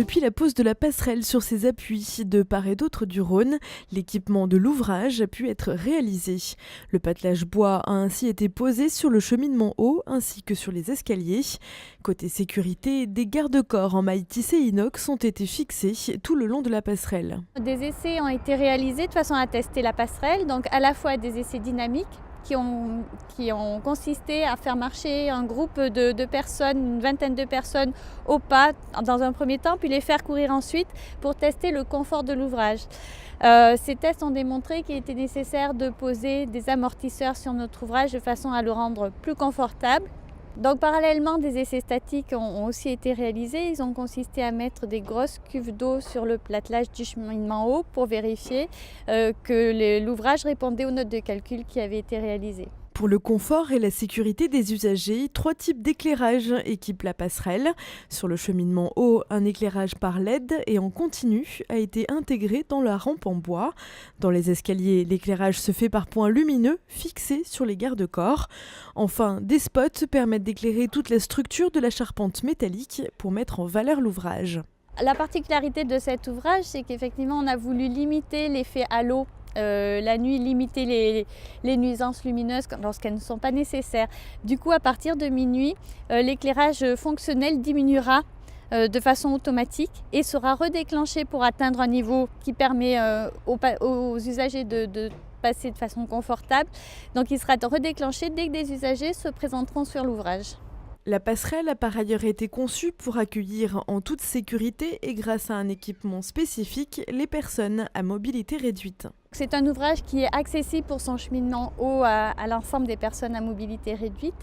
Depuis la pose de la passerelle sur ses appuis de part et d'autre du Rhône, l'équipement de l'ouvrage a pu être réalisé. Le patelage bois a ainsi été posé sur le cheminement haut ainsi que sur les escaliers. Côté sécurité, des garde-corps en mailles tissées inox ont été fixés tout le long de la passerelle. Des essais ont été réalisés de façon à tester la passerelle, donc à la fois des essais dynamiques qui ont consisté à faire marcher un groupe de personnes, une vingtaine de personnes au pas dans un premier temps, puis les faire courir ensuite pour tester le confort de l'ouvrage. Ces tests ont démontré qu'il était nécessaire de poser des amortisseurs sur notre ouvrage de façon à le rendre plus confortable. Donc parallèlement, des essais statiques ont aussi été réalisés. Ils ont consisté à mettre des grosses cuves d'eau sur le platelage du cheminement haut pour vérifier que l'ouvrage répondait aux notes de calcul qui avaient été réalisées. Pour le confort et la sécurité des usagers, 3 types d'éclairage équipent la passerelle. Sur le cheminement haut, un éclairage par LED et en continu a été intégré dans la rampe en bois. Dans les escaliers, l'éclairage se fait par points lumineux fixés sur les garde-corps. Enfin, des spots permettent d'éclairer toute la structure de la charpente métallique pour mettre en valeur l'ouvrage. La particularité de cet ouvrage, c'est qu'effectivement, on a voulu limiter l'effet halo. La nuit, limiter les nuisances lumineuses lorsqu'elles ne sont pas nécessaires. Du coup, à partir de minuit, l'éclairage fonctionnel diminuera de façon automatique et sera redéclenché pour atteindre un niveau qui permet aux usagers de passer de façon confortable. Donc il sera redéclenché dès que des usagers se présenteront sur l'ouvrage. La passerelle a par ailleurs été conçue pour accueillir en toute sécurité et grâce à un équipement spécifique les personnes à mobilité réduite. C'est un ouvrage qui est accessible pour son cheminement haut à l'ensemble des personnes à mobilité réduite.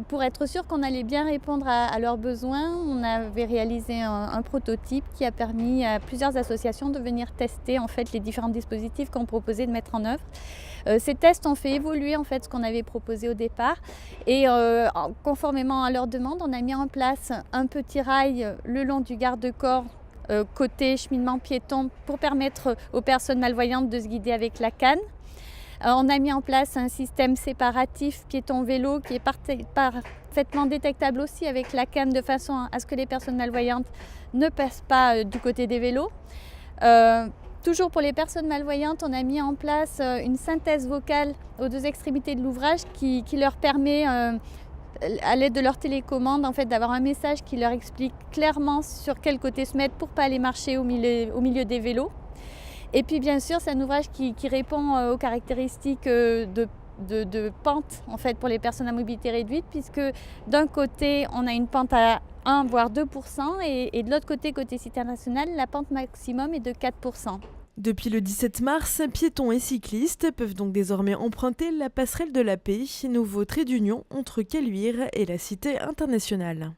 Pour être sûr qu'on allait bien répondre à leurs besoins, on avait réalisé un prototype qui a permis à plusieurs associations de venir tester en fait, les différents dispositifs qu'on proposait de mettre en œuvre. Ces tests ont fait évoluer en fait, ce qu'on avait proposé au départ et conformément à leurs demandes, on a mis en place un petit rail le long du garde-corps côté cheminement piéton pour permettre aux personnes malvoyantes de se guider avec la canne. On a mis en place un système séparatif piéton-vélo qui est parfaitement détectable aussi avec la canne de façon à ce que les personnes malvoyantes ne passent pas du côté des vélos. Toujours pour les personnes malvoyantes, on a mis en place une synthèse vocale aux deux extrémités de l'ouvrage qui leur permet, à l'aide de leur télécommande, en fait, d'avoir un message qui leur explique clairement sur quel côté se mettre pour ne pas aller marcher au milieu des vélos. Et puis bien sûr, c'est un ouvrage qui répond aux caractéristiques de pente en fait, pour les personnes à mobilité réduite, puisque d'un côté, on a une pente à 1 voire 2% et de l'autre côté, côté Cité Internationale, la pente maximum est de 4%. Depuis le 17 mars, piétons et cyclistes peuvent donc désormais emprunter la passerelle de la Paix, nouveau trait d'union entre Caluire et la Cité Internationale.